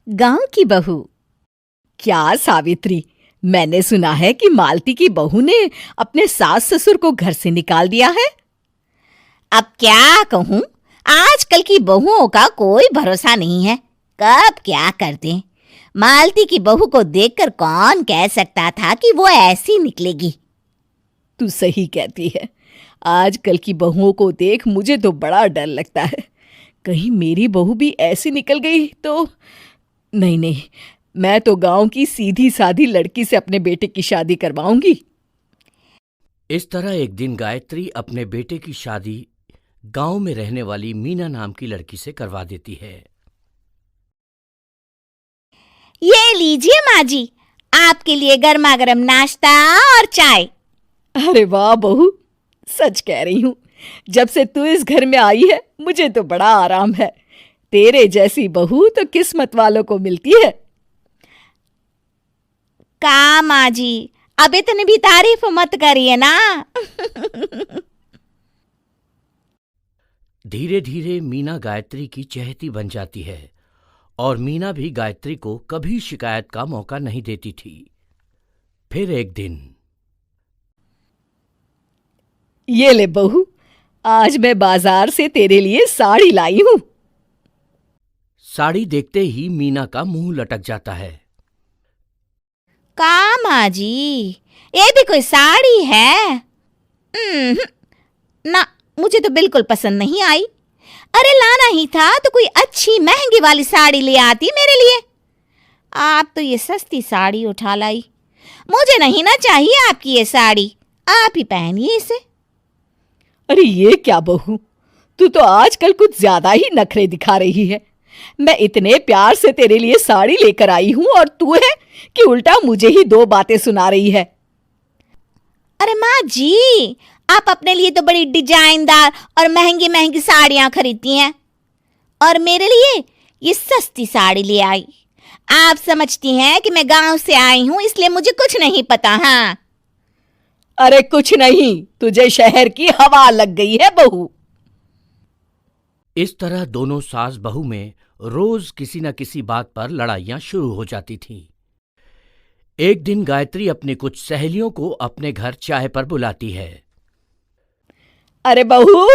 गांव की बहू। क्या सावित्री, मैंने सुना है कि मालती की बहू ने अपने सास ससुर को घर से निकाल दिया है। अब क्या कहूं, आजकल की बहुओं का कोई भरोसा नहीं है, कब क्या कर दें। मालती की बहू को देखकर कौन कह सकता था कि वो ऐसी निकलेगी। तू सही कहती है। आजकल की बहुओं को देख मुझे तो बड़ा डर लगता है। कहीं मेरी बहू भी ऐसी निकल गई तो। नहीं नहीं, मैं तो गांव की सीधी सादी लड़की से अपने बेटे की शादी करवाऊंगी। इस तरह एक दिन गायत्री अपने बेटे की शादी गांव में रहने वाली मीना नाम की लड़की से करवा देती है। ये लीजिए माँ जी, आपके लिए गर्मा गर्म नाश्ता और चाय। अरे वाह बहू, सच कह रही हूँ, जब से तू इस घर में आई है मुझे तो बड़ा आराम है। तेरे जैसी बहू तो किस्मत वालों को मिलती है। का माँ जी, अब इतनी भी तारीफ मत करिए ना। धीरे धीरे मीना गायत्री की चहेती बन जाती है और मीना भी गायत्री को कभी शिकायत का मौका नहीं देती थी। फिर एक दिन, ये ले बहू, आज मैं बाजार से तेरे लिए साड़ी लाई हूं। साड़ी देखते ही मीना का मुंह लटक जाता है। का माँ जी, ये भी कोई साड़ी है? ना, मुझे तो बिल्कुल पसंद नहीं आई। अरे लाना ही था तो कोई अच्छी महंगी वाली साड़ी ले आती मेरे लिए। आप तो ये सस्ती साड़ी उठा लाई। मुझे नहीं ना चाहिए आपकी ये साड़ी, आप ही पहनिए इसे। अरे ये क्या बहू, तू तो आजकल कुछ ज्यादा ही नखरे दिखा रही है। मैं इतने प्यार से तेरे लिए साड़ी लेकर आई हूं और तू है कि उल्टा मुझे ही दो बातें सुना रही है। अरे माँ जी, आप अपने लिए तो बड़ी डिजाइनदार और महंगी महंगी साड़ियां खरीदती हैं और मेरे लिए ये सस्ती साड़ी ले आई। आप समझती हैं कि मैं गांव से आई हूं इसलिए मुझे कुछ नहीं पता। हाँ, अरे कुछ नहीं, तुझे शहर की हवा लग गई है बहू। इस तरह दोनों सास बहू में रोज किसी न किसी बात पर लड़ाइयां शुरू हो जाती थीं। एक दिन गायत्री अपनी कुछ सहेलियों को अपने घर चाय पर बुलाती है। अरे बहू,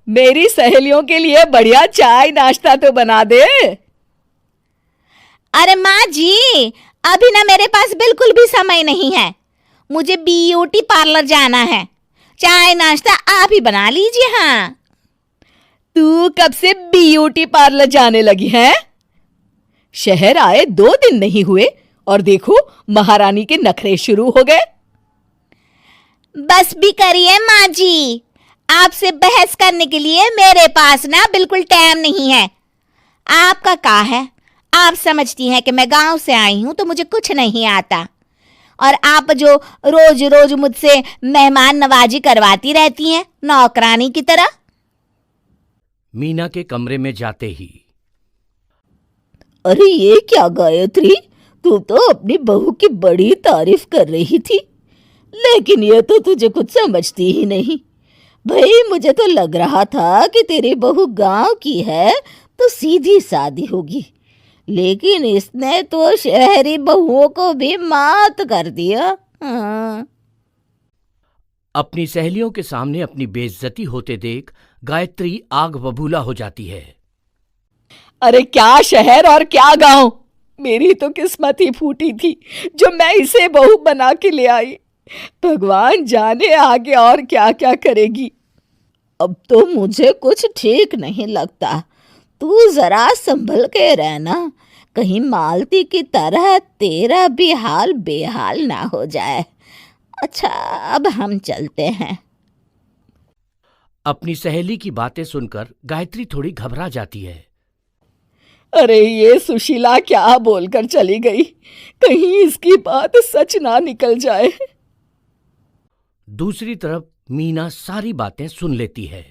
मेरी सहेलियों के लिए बढ़िया चाय नाश्ता तो बना दे। अरे माँ जी, अभी ना मेरे पास बिल्कुल भी समय नहीं है। मुझे ब्यूटी पार्लर जाना है। चाय नाश्ता आप ही बना लीजिए। हाँ, तू कब से ब्यूटी पार्लर जाने लगी है? शहर आए 2 दिन नहीं हुए और देखो महारानी के नखरे शुरू हो गए। बस भी करिए माँ जी, आपसे बहस करने के लिए मेरे पास ना बिल्कुल टाइम नहीं है। आपका क्या है, आप समझती हैं कि मैं गांव से आई हूं तो मुझे कुछ नहीं आता और आप जो रोज रोज मुझसे मेहमान नवाजी करवाती रहती हैं नौकरानी की तरह। मीना के कमरे में जाते ही, अरे ये क्या गायत्री, तू तो अपनी बहू की बड़ी तारीफ कर रही थी, लेकिन ये तो तुझे कुछ समझती ही नहीं। भाई मुझे तो लग रहा था कि तेरी बहू गांव की है तो सीधी सादी होगी, लेकिन इसने तो शहरी बहुओं को भी मात कर दिया। हाँ। अपनी सहेलियों के सामने अपनी बेइज्जती होते देख गायत्री आग बबूला हो जाती है। अरे क्या शहर और क्या गांव, मेरी तो किस्मत ही फूटी थी जो मैं इसे बहू बना के ले आई। भगवान जाने आगे और क्या क्या करेगी। अब तो मुझे कुछ ठीक नहीं लगता। तू जरा संभल के रहना, कहीं मालती की तरह तेरा भी हाल बेहाल ना हो जाए। अच्छा, अब हम चलते हैं। अपनी सहेली की बातें सुनकर गायत्री थोड़ी घबरा जाती है। अरे ये सुशीला क्या बोलकर चली गई, कहीं इसकी बात सच ना निकल जाए। दूसरी तरफ मीना सारी बातें सुन लेती है।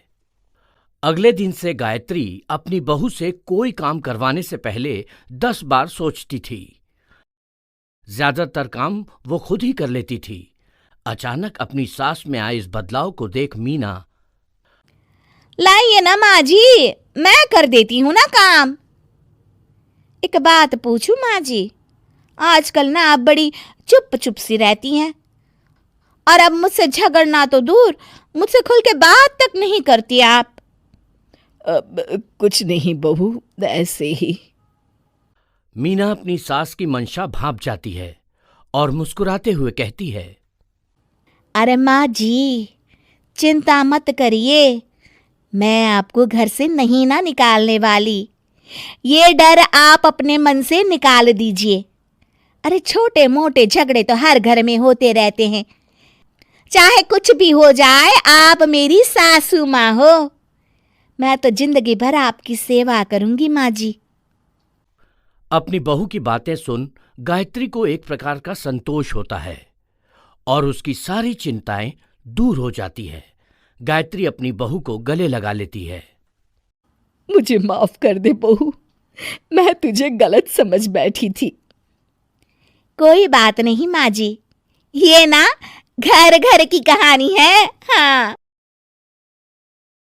अगले दिन से गायत्री अपनी बहू से कोई काम करवाने से पहले 10 बार सोचती थी। ज्यादातर काम वो खुद ही कर लेती थी। अचानक अपनी सास में आए इस बदलाव को देख मीना, लाइए ना माँ जी, मैं कर देती हूँ ना काम। एक बात पूछूं माँ जी, आजकल ना आप बड़ी चुप चुप सी रहती हैं और अब मुझसे झगड़ना तो दूर, मुझसे खुल के बात तक नहीं करती आप। कुछ नहीं बहू, ऐसे ही। मीना अपनी सास की मंशा भांप जाती है और मुस्कुराते हुए कहती है, अरे माँ जी, चिंता मत करिए, मैं आपको घर से नहीं ना निकालने वाली। ये डर आप अपने मन से निकाल दीजिए। अरे छोटे मोटे झगड़े तो हर घर में होते रहते हैं, चाहे कुछ भी हो जाए, आप मेरी सासू माँ हो। मैं तो जिंदगी भर आपकी सेवा करूंगी माँ जी। अपनी बहू की बातें सुन गायत्री को एक प्रकार का संतोष होता है और उसकी सारी चिंताएं दूर हो जाती है। गायत्री अपनी बहू को गले लगा लेती है। मुझे माफ कर दे बहू, मैं तुझे गलत समझ बैठी थी। कोई बात नहीं माँ जी, ये ना घर घर की कहानी है। हाँ।